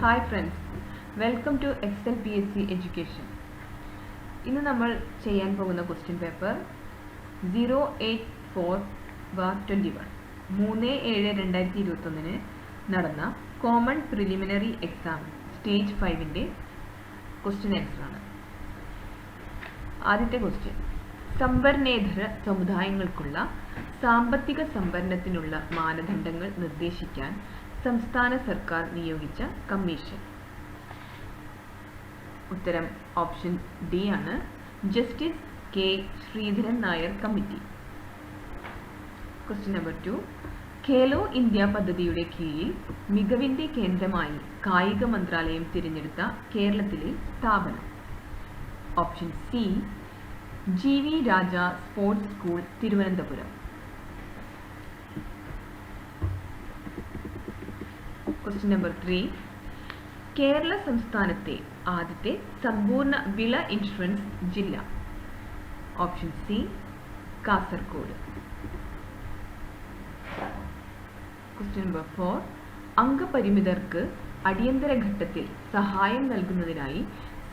Hi friends, welcome to Excel PSC Education. ഇന്ന് നമ്മൾ ചെയ്യാൻ പോകുന്ന ക്വസ്റ്റ്യൻ പേപ്പർ 084/21 3/7/2021 നടന്ന കോമൺ പ്രിലിമിനറി എക്സാം സ്റ്റേജ് 5ന്റെ ക്വസ്റ്റ്യൻ ആൻസർ ആണ്. ആദ്യത്തെ ക്വസ്റ്റ്യൻ, സംവരണേതര സമുദായങ്ങൾക്കുള്ള സാമ്പത്തിക സംവരണത്തിനുള്ള മാനദണ്ഡങ്ങൾ നിർദ്ദേശിക്കാൻ സംസ്ഥാന സർക്കാർ നിയോഗിച്ച കമ്മീഷൻ. ഉത്തരം ഓപ്ഷൻ ഡി ആണ്, justice K Sreedharan Nair committee. Question number 2, Khelo India പദ്ധതിയുടെ കീഴിൽ മികവിന്റെ കേന്ദ്രമായി കായിക മന്ത്രാലയം തിരഞ്ഞെടുത്ത കേരളത്തിലെ സ്ഥാപനം. Option C, GV Raja sports school, Thiruvananthapuram. Question number 3, Kerala സംസ്ഥാനത്തെ ആദ്യത്തെ സമ്പൂർണ്ണ വിള ഇൻഷുറൻസ് ജില്ല. Option C, Kasaragod. Question number 4, അംഗപരിമിതർക്ക് അടിയന്തര ഘട്ടത്തിൽ സഹായം നൽകുന്നതിനായി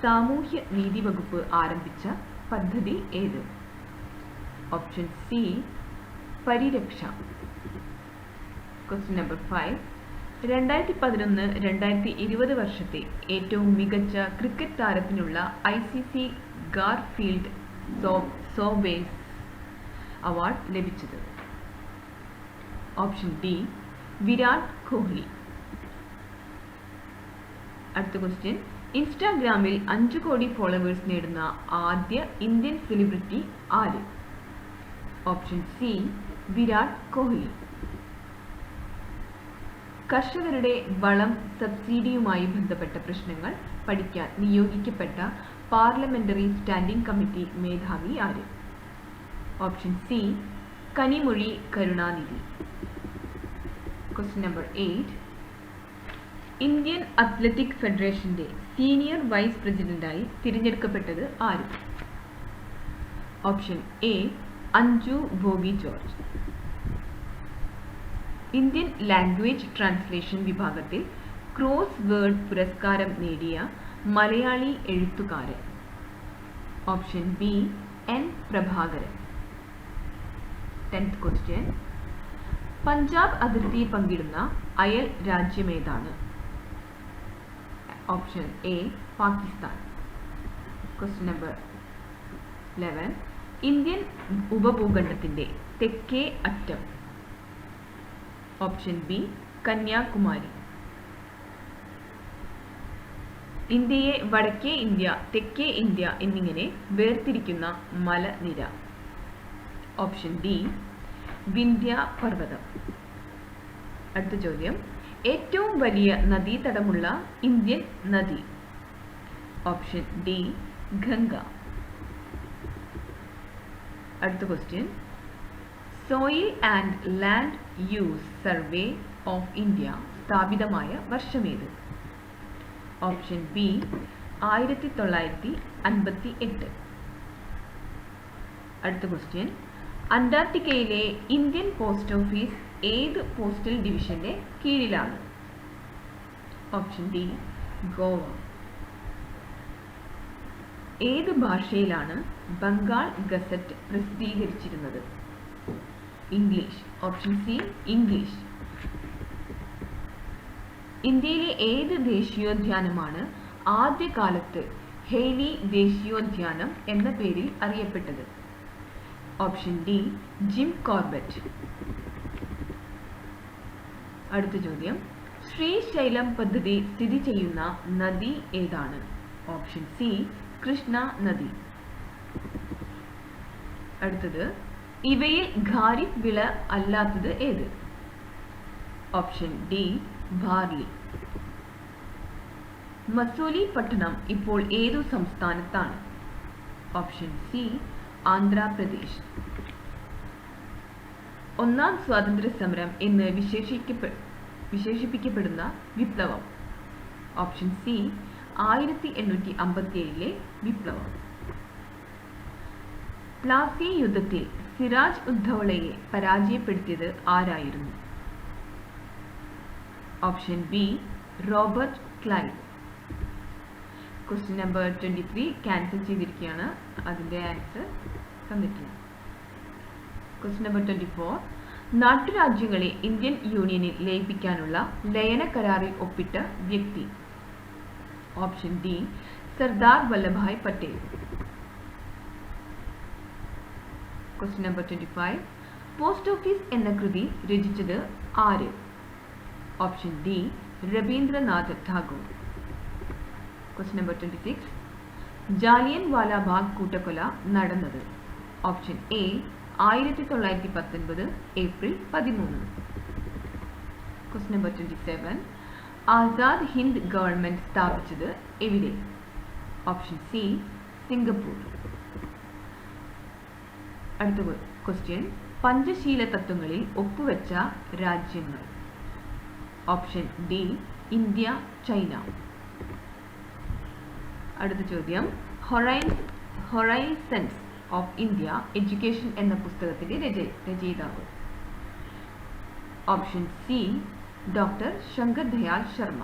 സാമൂഹ്യ നീതി വകുപ്പ് ആരംഭിച്ച പദ്ധതി ഏത്? Option C, Pariraksha. Question number 5, 2011-2020 വർഷത്തെ ഏറ്റവും മികച്ച ക്രിക്കറ്റ് താരത്തിനുള്ള ICC ഗാർഫീൽഡ് സോബേഴ്സ് അവാർഡ് ലഭിച്ചത്. Option D, Virat Kohli. അടുത്ത ക്വസ്റ്റ്യൻ, ഇൻസ്റ്റാഗ്രാമിൽ 5 കോടി ഫോളോവേഴ്സ് നേടുന്ന ആദ്യ ഇന്ത്യൻ സെലിബ്രിറ്റി ആര്? Option C, Virat Kohli. കർഷകരുടെ വളം സബ്സിഡിയുമായി ബന്ധപ്പെട്ട പ്രശ്നങ്ങൾ പഠിക്കാൻ നിയോഗിക്കപ്പെട്ട പാർലമെന്ററി സ്റ്റാൻഡിംഗ് കമ്മിറ്റി മേധാവി ആര്? Option C, Kanimozhi Karunanidhi. Question number 8, Indian athletic ഫെഡറേഷന്റെ സീനിയർ വൈസ് പ്രസിഡന്റായി തിരഞ്ഞെടുക്കപ്പെട്ടത് ആര്? Option A, Anju Bobby George. Indian language translation വിഭാഗത്തിൽ ക്രോസ് വേർഡ് പുരസ്കാരം നേടിയ മലയാളി എഴുത്തുകാരൻ. Option B, N Prabhakaran. 10th question, Punjab അതിർത്തി പങ്കിടുന്ന അയൽ രാജ്യമേതാണ്? Option A, Pakistan. Question number 11, Indian ഉപഭൂഖണ്ഡത്തിന്റെ തെക്കേ അറ്റം. Option B, Kanyakumari. ഇന്ത്യയെ വടക്കേ ഇന്ത്യ, തെക്കേ ഇന്ത്യ എന്നിങ്ങനെ വേർതിരിക്കുന്ന മലനിര. ഓപ്ഷൻ ഡി, വിന്ധ്യ പർവ്വതം. അടുത്ത ചോദ്യം, ഏറ്റവും വലിയ നദീതടമുള്ള ഇന്ത്യൻ നദി. Option D, Ganga. അടുത്ത question, soil and land use survey of India സ്ഥാപിതമായ വർഷമേത്? Option B, 1958. അടുത്ത ക്വസ്റ്റ്യൻ, അന്റാർട്ടിക്കയിലെ ഇന്ത്യൻ പോസ്റ്റ് ഓഫീസ് ഏത് പോസ്റ്റൽ ഡിവിഷന്റെ കീഴിലാണ്? Option D, Goa. ഏത് ഭാഷയിലാണ് ബംഗാൾ ഗസറ്റ് പ്രസിദ്ധീകരിച്ചിരുന്നത്? ഇംഗ്ലീഷ്. Option C, English. ഇന്ത്യയിലെ ഏത് ദേശീയോദ്യാനമാണ് ആദ്യകാലത്ത് ഹെയ്ലി ദേശീയോദ്യാനം എന്ന പേരിൽ അറിയപ്പെട്ടത്? Option D, Jim Corbett. അടുത്ത ചോദ്യം, ശ്രീശൈലം പദ്ധതി സ്ഥിതി ചെയ്യുന്ന നദി ഏതാണ്? ഓപ്ഷൻ സി, കൃഷ്ണ നദി. അടുത്തത്, ഇവയിൽ ഖാരിഫ് വിള അല്ലാത്തത് ഏത്? Option D, barley. മസൂലി പട്ടണം ഇപ്പോൾ ഏതു സംസ്ഥാനത്താണ്? Option C, Andhra Pradesh. ഒന്നാം സ്വാതന്ത്ര്യ സമരം എന്ന് വിശേഷിപ്പിക്കപ്പെടുന്ന വിപ്ലവം. ഓപ്ഷൻ സി, 1857 വിപ്ലവം. പ്ലാസി യുദ്ധത്തിൽ സിറാജ് ഉദ്ദൗളയെ പരാജയപ്പെടുത്തിയത് ആരായിരുന്നു? Option B, Robert Clive. Question number 23 cancel ചെയ്തിരിക്കുകയാണ്, അതിൻ്റെ ആൻസർ തന്നിട്ടില്ല. ക്വസ്റ്റ്യൻ നമ്പർ 24 നാട്ടുരാജ്യങ്ങളെ ഇന്ത്യൻ യൂണിയനിൽ ലയിപ്പിക്കാനുള്ള ലയന കരാറിൽ ഒപ്പിട്ട വ്യക്തി. Option D Sardar Vallabhbhai Patel. Question number 25 post office എന്ന കൃതി രചിച്ചത് ആര്? Option D Rabindranath Tagore. Question number 26 Jallianwala വാലാബാഗ് കൂട്ടക്കൊല നടന്നത്. Option A 1919 April 13. Question number 27 Azad Hind government സ്ഥാപിച്ചത് എവിടെ? Option C Singapore. അടുത്ത ക്വസ്റ്റ്യൻ പഞ്ചശീല തത്വങ്ങളിൽ ഒപ്പുവെച്ച രാജ്യങ്ങൾ. Option D India, China. അടുത്ത ചോദ്യം ഹൊറൈസൺസ് ഓഫ് ഇന്ത്യ എഡ്യൂക്കേഷൻ എന്ന പുസ്തകത്തിന്റെ രചയിതാവ്. Option C doctor Shankar Dayal Sharma.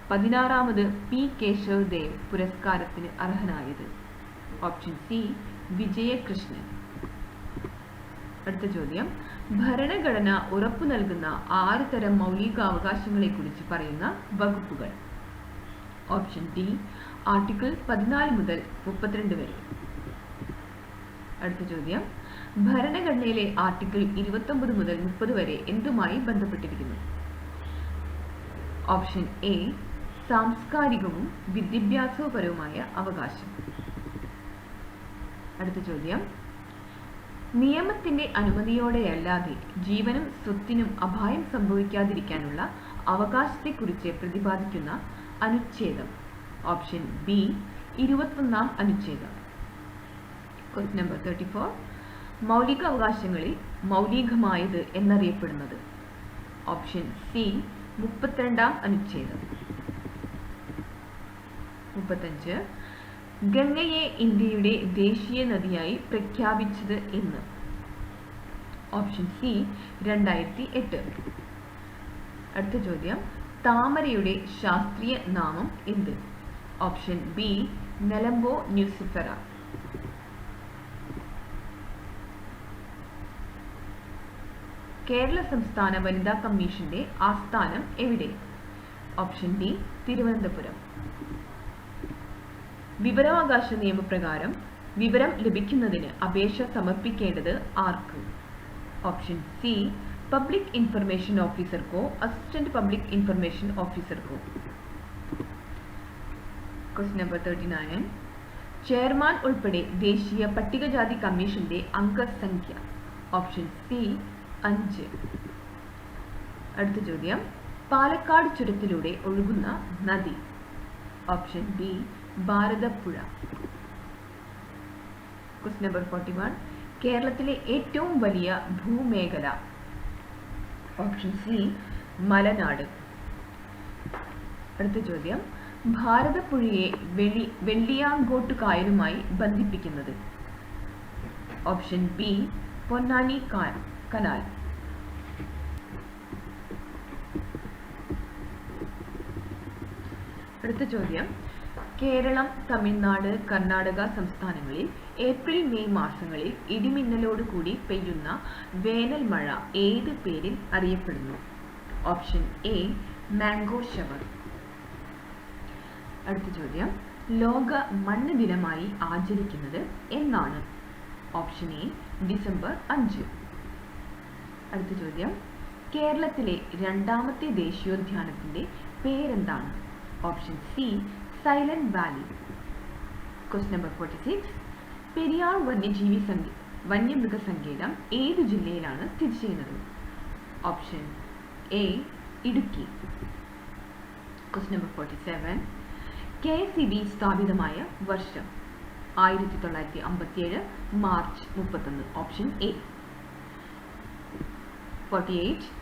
16ാമത് P Keshav Dev പുരസ്കാരത്തിന് അർഹനായത്. Option C Vijayakrishnan. അടുത്ത ചോദ്യം ഭരണഘടന ഉറപ്പു നൽകുന്ന 6 തരം മൗലികാവകാശങ്ങളെക്കുറിച്ച് പറയുന്ന വകുപ്പുകൾ. ഓപ്ഷൻ ഡി ആർട്ടിക്കിൾ 14 മുതൽ 32 വരെ. അടുത്ത ചോദ്യം ഭരണഘടനയിലെ ആർട്ടിക്കിൾ 29 മുതൽ 30 വരെ എന്തുമായി ബന്ധപ്പെട്ടിരിക്കുന്നു? ഓപ്ഷൻ എ സാംസ്കാരികവും വിദ്യാഭ്യാസപരവുമായ അവകാശം. അടുത്ത ചോദ്യം നിയമത്തിന്റെ അനുമതിയോടെയല്ലാതെ ജീവനും സ്വത്തിനും അപായം സംഭവിക്കാതിരിക്കാനുള്ള അവകാശത്തെക്കുറിച്ച് പ്രതിപാദിക്കുന്ന അനുച്ഛേദം. ഓപ്ഷൻ ബി 21ാം അനുച്ഛേദം. ക്വസ്റ്റ്യൻ നമ്പർ 34 മൗലിക അവകാശങ്ങളിൽ മൗലികമായത് എന്നറിയപ്പെടുന്നത്. ഓപ്ഷൻ സി 32ാം അനുച്ഛേദം. 35 ഗംഗയെ ഇന്ത്യയുടെ ദേശീയ നദിയായി പ്രഖ്യാപിച്ചത് എന്ന്. Option C 2008. അടുത്ത ചോദ്യം താമരയുടെ ശാസ്ത്രീയ നാമം എന്ത്? Option B nelumbo nucifera. Kerala സംസ്ഥാന വനിതാ കമ്മീഷന്റെ ആസ്ഥാനം എവിടെ? Option D Thiruvananthapuram. വിവരാവകാശ നിയമപ്രകാരം വിവരം ലഭിക്കുന്നതിന് അപേക്ഷ സമർപ്പിക്കേണ്ടത് ആർക്ക്? ഓപ്ഷൻ സി പബ്ലിക് ഇൻഫർമേഷൻ ഓഫീസർക്കോ അസിസ്റ്റന്റ് പബ്ലിക് ഇൻഫർമേഷൻ ഓഫീസർക്കോ. ക്വസ്റ്റ്യൻ നമ്പർ 39 ചെയർമാൻ ഉൾപ്പെടെ ദേശീയ പട്ടികജാതി കമ്മീഷന്റെ അംഗസംഖ്യ. Option C 5. അടുത്ത ചോദ്യം പാലക്കാട് ചുരത്തിലൂടെ ഒഴുകുന്ന നദി. Option B Bharathappuzha. Question number 41 കേരളത്തിലെ ഏറ്റവും വലിയ ഭൂമേഖല. ഓപ്ഷൻ സി മലനാട്. അടുത്ത ചോദ്യം ഭാരതപ്പുഴയെ വെള്ളിയാങ്കോട്ട് കായലുമായി ബന്ധിപ്പിക്കുന്നത്. Option B Ponnani canal. അടുത്ത ചോദ്യം കേരളം, തമിഴ്നാട്, കർണാടക സംസ്ഥാനങ്ങളിൽ ഏപ്രിൽ മെയ് മാസങ്ങളിൽ ഇടിമിന്നലോട് കൂടി പെയ്യുന്ന വേനൽ മഴ ഏത് പേരിൽ അറിയപ്പെടുന്നു? Option A mango shower. അടുത്ത ചോദ്യം ലോക മണ്ണ് ദിനമായി ആചരിക്കുന്നത് എന്നാണ്? Option A December 5. അടുത്ത ചോദ്യം കേരളത്തിലെ 2ാമത്തെ ദേശീയോദ്യാനത്തിന്റെ പേരെന്താണ്? Option C silent valley. Question number 46 Periyar വന്യമൃഗസങ്കേതം ഏത് ജില്ലയിലാണ് സ്ഥിതി ചെയ്യുന്നത്? Option A Idukki. Question number 47 KSEB സ്ഥാപിതമായ വർഷം? 1957 മാർച്ച് 31. Option A. 48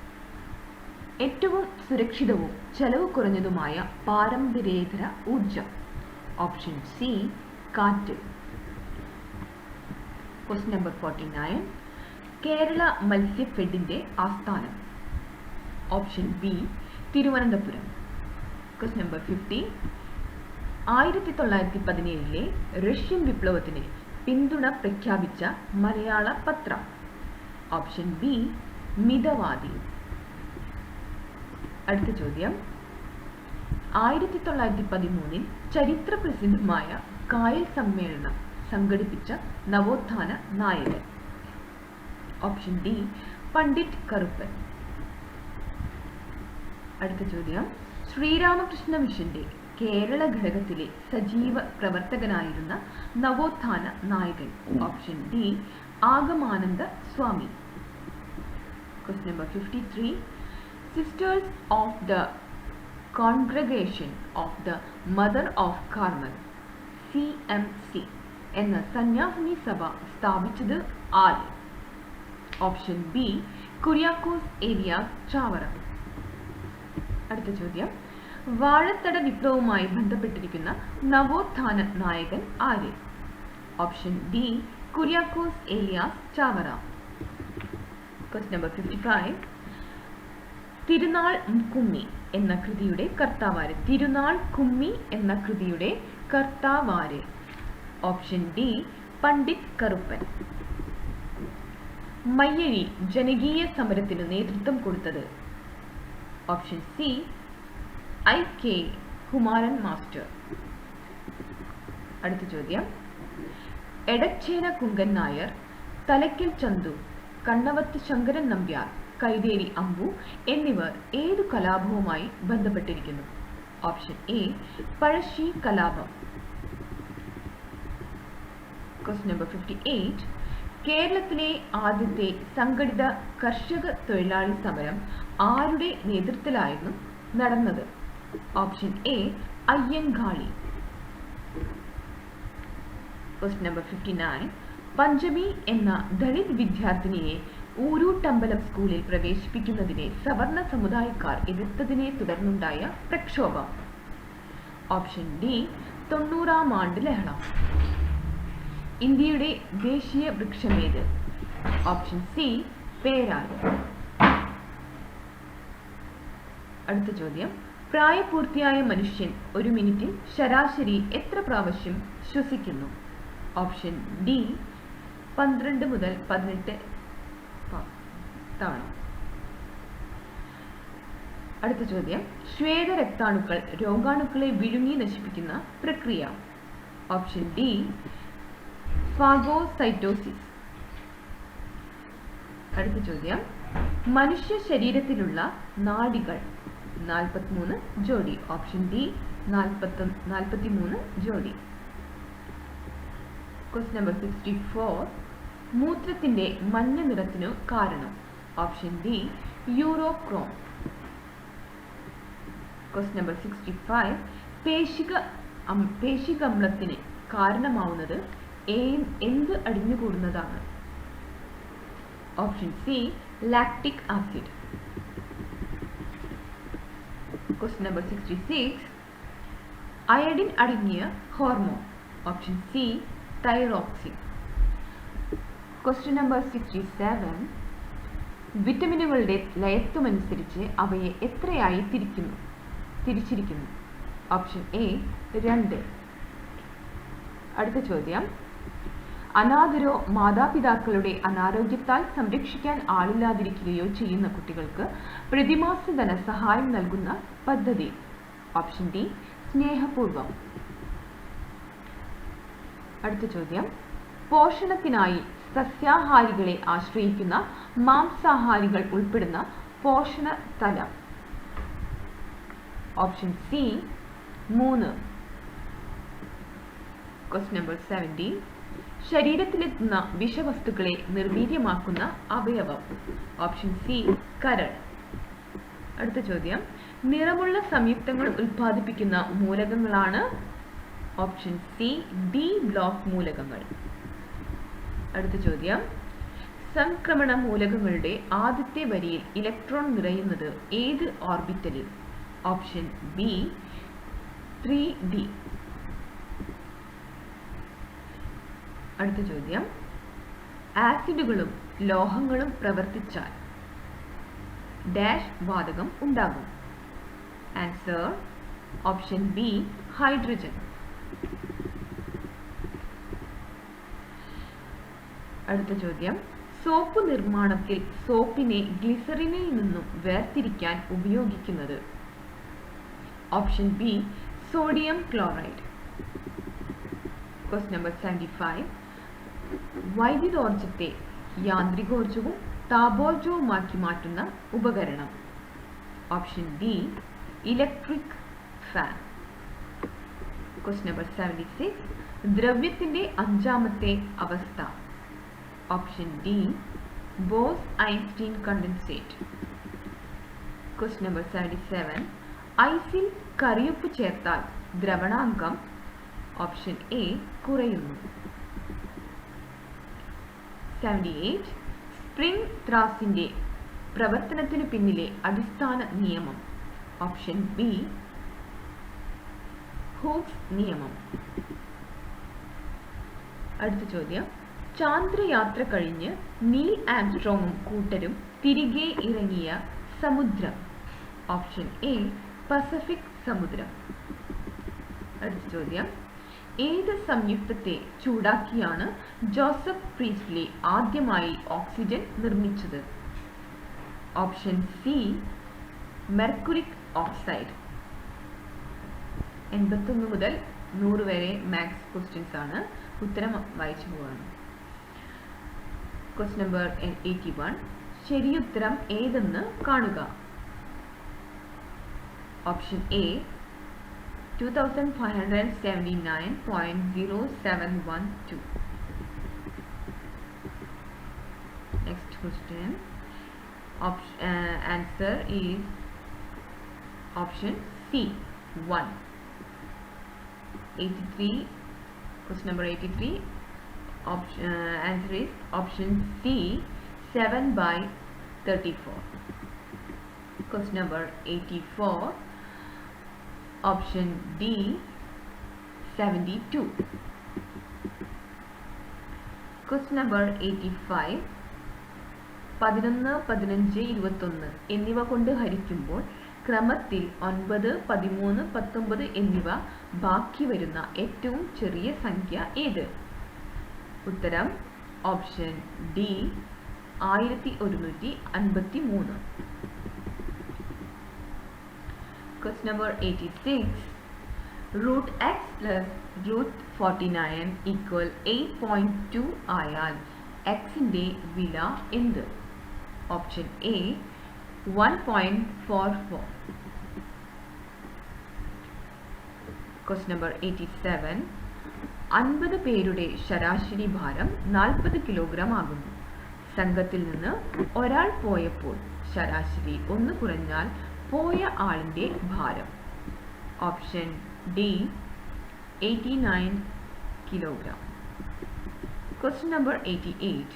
ഏറ്റവും സുരക്ഷിതവും ചെലവ് കുറഞ്ഞതുമായ പാരമ്പര്യേതര ഊർജം? ഓപ്ഷൻ സി കാറ്റ്. ക്വസ്റ്റ്യൻ നമ്പർ 49 കേരള മത്സ്യഫെഡിന്റെ ആസ്ഥാനം? Option B Thiruvananthapuram. Question number 50. 1917 Russian വിപ്ലവത്തിന് പിന്തുണ പ്രഖ്യാപിച്ച മലയാള പത്രം. Option B Mithavadi. അടുത്ത ചോദ്യം, 1913 ചരിത്ര പ്രസിദ്ധമായ കായൽ സമ്മേളനം സംഘടിപ്പിച്ച നവോത്ഥാന നായകൻ. Option D Pandit Karuppan. അടുത്ത ചോദ്യം, ശ്രീരാമകൃഷ്ണ മിഷന്റെ കേരള ഘടകത്തിലെ സജീവ പ്രവർത്തകനായിരുന്ന നവോത്ഥാന നായകൻ. Option D Agamananda Swami. Question number 53. Sisters of the congregation of the mother of Carmel CMC എന്ന സന്യാസിനി സഭ സ്ഥാപിച്ചത് ആര്? Option B Kuriakose Elias Chavara. അടുത്ത ചോദ്യം, വാഴത്തട വിപ്ലവവുമായി ബന്ധപ്പെട്ടിരിക്കുന്ന നവോത്ഥാന നായകൻ ആര്? Option D Kuriakose Elias Chavara. Question number 55. തിരുനാൾ കുമ്മി എന്ന കൃതിയുടെ കർത്താവാര്? തിരുനാൾ കുമ്മി എന്ന കൃതിയുടെ കർത്താവാര്? Option D Pandit Karuppan. മയ്യഴി ജനകീയ സമരത്തിന് നേതൃത്വം കൊടുത്തത്? Option C IK Kumaran master. അടുത്ത ചോദ്യം, എടച്ചേന കുങ്കൻ നായർ, തലയ്ക്കൽ ചന്തു, കണ്ണവത്ത് ശങ്കരൻ നമ്പ്യാർ, കൈതേരി അമ്പു എന്നിവർ ഏതു കലാപവുമായി ബന്ധപ്പെട്ടിരിക്കുന്നു? ഓപ്ഷൻ എ പഴശ്ശി കലാപം. Question number 58. കേരളത്തിലെ ആദ്യത്തെ സംഘടിത കർഷക തൊഴിലാളി സമരം ആരുടെ നേതൃത്വത്തിലായിരുന്നു നടന്നത്? Option A Ayyankali. Question number 59. പഞ്ചമി എന്ന ദളിത് വിദ്യാർത്ഥിനിയെ ഊരൂട്ടമ്പലം സ്കൂളിൽ പ്രവേശിപ്പിക്കുന്നതിനെ സവർണ സമുദായക്കാർ എതിർത്തതിനെ തുടർന്നുണ്ടായ പ്രക്ഷോഭം? ഓപ്ഷൻ ഡി 90-ാം ആണ്ട് ലഹള. ഇന്ത്യയുടെ ദേശീയ വൃക്ഷമേത്? ഓപ്ഷൻ സി പേരാൽ. അടുത്ത ചോദ്യം, പ്രായപൂർത്തിയായ മനുഷ്യൻ ഒരു മിനിറ്റിൽ ശരാശരി എത്ര പ്രാവശ്യം ശ്വസിക്കുന്നു? ഓപ്ഷൻ ഡി 12 മുതൽ 18 തവണ. അടുത്ത ചോദ്യം, ശ്വേതരക്താണുക്കൾ രോഗാണുക്കളെ വിഴുങ്ങി നശിപ്പിക്കുന്ന പ്രക്രിയ? Option D phagocytosis. അടുത്ത ചോദ്യം, മനുഷ്യ ശരീരത്തിലുള്ള നാഡികൾ 43 ജോഡി. ഓപ്ഷൻ ഡി 43 ജോഡി. Question number 64. മൂത്രത്തിന്റെ മഞ്ഞ നിറത്തിനു കാരണം? Option D urochrome. Question number 65. പേശികമ്ലത്തിന് കാരണമാവുന്നത് എന്ത് അടിഞ്ഞുകൂടുന്നതാണ്? Option C lactic acid. Question number 66. Iodine അടങ്ങിയ hormone? Option C thyroxine. Question number 67. വിറ്റമിനുകളുടെ ലയത്വമനുസരിച്ച് അവയെ എത്രയായി തിരിച്ചിരിക്കുന്നു? Option A 2. അടുത്ത ചോദ്യം, അനാഥരോ മാതാപിതാക്കളുടെ അനാരോഗ്യത്താൽ സംരക്ഷിക്കാൻ ആളില്ലാതിരിക്കുകയോ ചെയ്യുന്ന കുട്ടികൾക്ക് പ്രതിമാസ ധനസഹായം നൽകുന്ന പദ്ധതി? ഓപ്ഷൻ ഡി സ്നേഹപൂർവം. അടുത്ത ചോദ്യം, പോഷണത്തിനായി സസ്യാഹാരികളെ ആശ്രയിക്കുന്ന മാംസാഹാരികൾ ഉൾപ്പെടുന്ന പോഷണ തലം? Option C 3. Question number 70. ശരീരത്തിലെത്തുന്ന വിഷവസ്തുക്കളെ നിർവീര്യമാക്കുന്ന അവയവം? ഓപ്ഷൻ സി കരൾ. അടുത്ത ചോദ്യം, നിറമുള്ള സംയുക്തങ്ങൾ ഉൽപ്പാദിപ്പിക്കുന്ന മൂലകങ്ങളാണ്? ഓപ്ഷൻ സി ഡി ബ്ലോക്ക് മൂലകങ്ങൾ. അടുത്ത ചോദ്യം, സംക്രമണ മൂലകങ്ങളുടെ ആദ്യത്തെ വരിയിൽ ഇലക്ട്രോൺ നിറയുന്നത് ഏത് ഓർബിറ്റലിൽ? Option B 3D. അടുത്ത ചോദ്യം, ആസിഡുകളും ലോഹങ്ങളും പ്രവർത്തിച്ചാൽ ഡാഷ് വാതകം ഉണ്ടാകും. Answer option B hydrogen. അടുത്ത ചോദ്യം, സോപ്പ് നിർമ്മാണത്തിൽ സോപ്പിനെ ഗ്ലിസറിനിൽ നിന്നും വേർതിരിക്കാൻ ഉപയോഗിക്കുന്നത്? Option B sodium chloride. Question number 75. വൈദ്യുതോർജ്ജത്തെ യാന്ത്രികോർജ്ജവും താപോർജ്ജവുമാക്കി മാറ്റുന്ന ഉപകരണം? Option D electric fan. Question number 76. ദ്രവ്യത്തിന്റെ അഞ്ചാമത്തെ അവസ്ഥ? Option D Bose-Einstein condensate. Question number 77. ഐസിൽ കറിയുപ്പ് ചേർത്താൽ ദ്രവണാങ്കം? ഓപ്ഷൻ എ കുറയുന്നു. 78. സ്പ്രിംഗ് ത്രാസിന്റെ പ്രവർത്തനത്തിനു പിന്നിലെ അടിസ്ഥാന നിയമം? ഓപ്ഷൻ ബി ഹൂക്സ് നിയമം. അടുത്ത ചോദ്യം, ചാന്ദ്രയാത്ര കഴിഞ്ഞ് നീൽ ആംസ്ട്രോങ്ങും കൂട്ടരും തിരികെ ഇറങ്ങിയ സമുദ്രം? ഓപ്ഷൻ എ പസഫിക് സമുദ്രം. അടുത്ത ചോദ്യം, ഏത് സംയുക്തത്തെ ചൂടാക്കിയാണ് ജോസഫ് പ്രീസ്ലി ആദ്യമായി ഓക്സിജൻ നിർമ്മിച്ചത്? Option C mercuric oxide. 81 മുതൽ 100 വരെ മാത്സ് ക്വസ്റ്റ്യൻസ് ആണ്. ഉത്തരം വായിച്ചു പോവാണ്. Question number 81. ശരിയുത്തരം ഏതെന്ന് കാണുക. Option A 2579.0712. Next question. Answer is option C 1. 83. Question number 83. Answer is option C 7/34. Question number 84. Option D 72. Question number 85. 11, 15, 21 എന്നിവ കൊണ്ട് ഹരിക്കുമ്പോൾ ക്രമത്തിൽ 9, 13, 19 എന്നിവ ബാക്കി വരുന്ന ഏറ്റവും ചെറിയ സംഖ്യ ഏത്? ഉത്തരം option D 1153. Question number 86. Root x plus root 49 equal 8.2 ആയാൽ xന്റെ വില എന്ത്? Option A 1.44. Question number 87. 50 പേരുടെ ശരാശരി ഭാരം 40 കിലോഗ്രാം ആകുന്നു. സംഘത്തിൽ നിന്ന് ഒരാൾ പോയപ്പോൾ ശരാശരി 1 കുറഞ്ഞാൽ പോയ ആളിന്റെ ഭാരം? Option D 89 kilogram. Question number 88.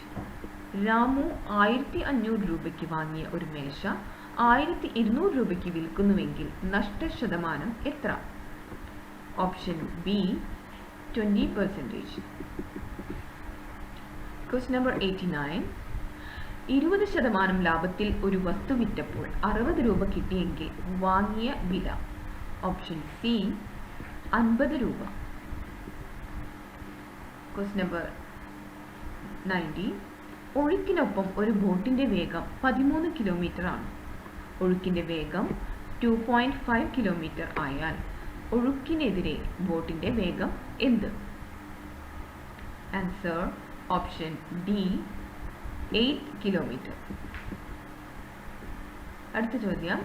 Ramu 1500 രൂപയ്ക്ക് വാങ്ങിയ ഒരു മേശ 1200 രൂപയ്ക്ക് വിൽക്കുന്നുവെങ്കിൽ നഷ്ടശതമാനം എത്ര? Option B 20%. Question number 89. 20% ലാഭത്തിൽ ഒരു വസ്തു വിറ്റപ്പോൾ 60 രൂപ കിട്ടിയെങ്കിൽ വാങ്ങിയ വില? ഓപ്ഷൻ സി 50 രൂപ. Question number 90. ഒഴുക്കിനൊപ്പം ഒരു ബോട്ടിന്റെ വേഗം 13 കിലോമീറ്റർ ആണ്. ഒഴുക്കിന്റെ വേഗം 2.5 കിലോമീറ്റർ ആയാൽ ഒഴുക്കിനെതിരെ ബോട്ടിന്റെ വേഗം എന്ത്? Answer option D 8 kilometre. അടുത്ത ചോദ്യം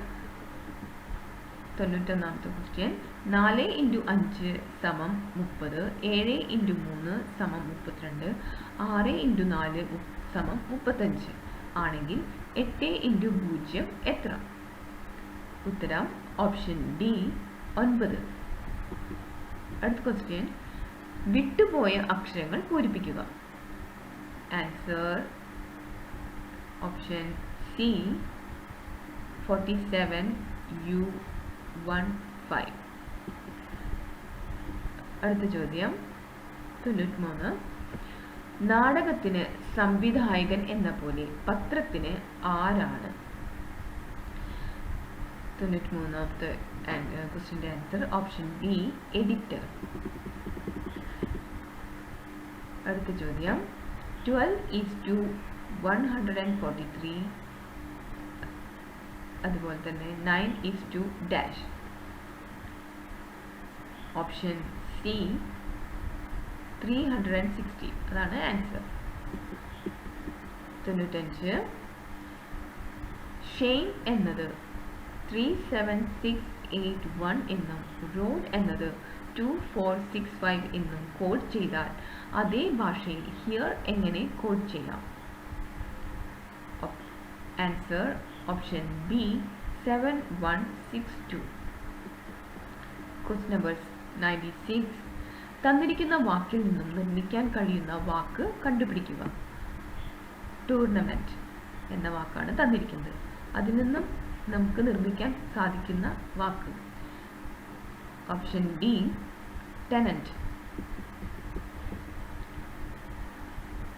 91ാമത്തെ ക്വസ്റ്റ്യൻ. 4 × 5 = 30, 7 × 3 = 32, 6 × 4 = 35 ആണെങ്കിൽ 8 × 0 എത്ര? ഉത്തരം ഓപ്ഷൻ ഡി 9. അടുത്ത ക്വസ്റ്റ്യൻ. വിട്ടുപോയ അക്ഷരങ്ങൾ പൂരിപ്പിക്കുക. Answer option C 47U15. അടുത്ത ചോദ്യം 93. നാടകത്തിന് സംവിധായകൻ എന്ന പോലെ പത്രത്തിന് ആരാണ്? 93ാമത്തെ ക്വസ്റ്റ്യൻ്റെ ആൻസർ ഓപ്ഷൻ ബി എഡിറ്റർ. അടുത്ത ചോദ്യം 12:143 അതുപോലെ തന്നെ 9:- ഓപ്ഷൻ സി 360 അതാണ് ആൻസർ. 95 ഷെയ്ൻ എന്നത് 37681 എന്നും റോഡ് എന്നത് 2465 എന്നും കോഡ് ചെയ്താൽ അതേ ഭാഷയിൽ ഹിയർ എങ്ങനെ കോഡ് ചെയ്യാം? Answer option B 7162. Question number 96 തന്നിരിക്കുന്ന വാക്കിൽ നിന്നും നിർമ്മിക്കാൻ കഴിയുന്ന വാക്ക് കണ്ടുപിടിക്കുക. ടൂർണമെന്റ് എന്ന വാക്കാണ് തന്നിരിക്കുന്നത്. അതിൽ നിന്നും നമുക്ക് നിർമ്മിക്കാൻ സാധിക്കുന്ന വാക്ക് option D tenant.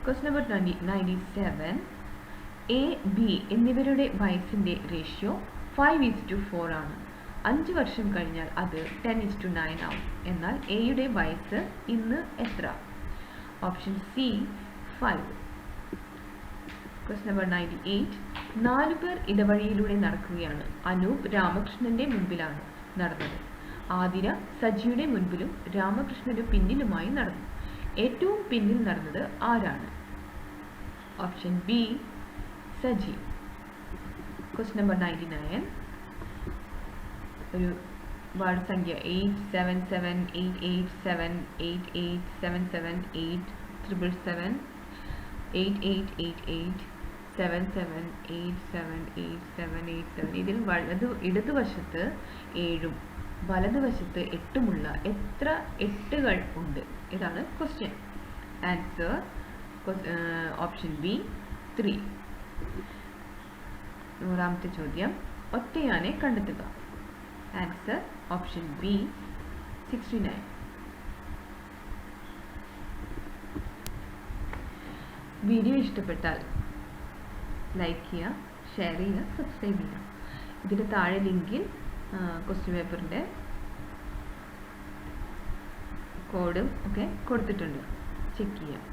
Question number 97 A B എന്നിവരുടെ വയസ്സിന്റെ റേഷ്യോ 5:4 ആണ്. 5 വർഷം കഴിഞ്ഞാൽ അത് 10:9 ആവും. എന്നാൽ എയുടെ വയസ്സ് ഇന്ന് എത്ര? Option C 5. ക്വസ്റ്റ്യൻ നമ്പർ 98 4 പേർ ഇടവഴിയിലൂടെ നടക്കുകയാണ്. അനൂപ് രാമകൃഷ്ണന്റെ മുൻപിലാണ് നടന്നത്. ആതിര സജിയുടെ മുൻപിലും രാമകൃഷ്ണന്റെ പിന്നിലുമായി നടന്നു. ഏറ്റവും പിന്നിൽ നടന്നത് ആരാണ്? Option B Saji. Question number 99 ഒരു വാർഡ് സംഖ്യ 877887877888877878787 ഇതിൽ ഇടതുവശത്ത് 7ഉം വലതുവശത്ത് 8ഉമുള്ള എത്ര 8കൾ ഉണ്ട്? ഇതാണ് ക്വസ്റ്റ്യൻ. Answer option B 3. 100ാമത്തെ ചോദ്യം ഒറ്റയാനെ കണ്ടെത്തുക. Answer option B 69. വീഡിയോ ഇഷ്ടപ്പെട്ടാൽ ലൈക്ക് ചെയ്യുക, ഷെയർ ചെയ്യുക, സബ്സ്ക്രൈബ് ചെയ്യുക. ഇതിന് താഴെ ലിങ്കിൽ ക്വസ്റ്റ്യൻ പേപ്പറിൻ്റെ കോഡും ഒക്കെ കൊടുത്തിട്ടുണ്ട്, ചെക്ക് ചെയ്യാം.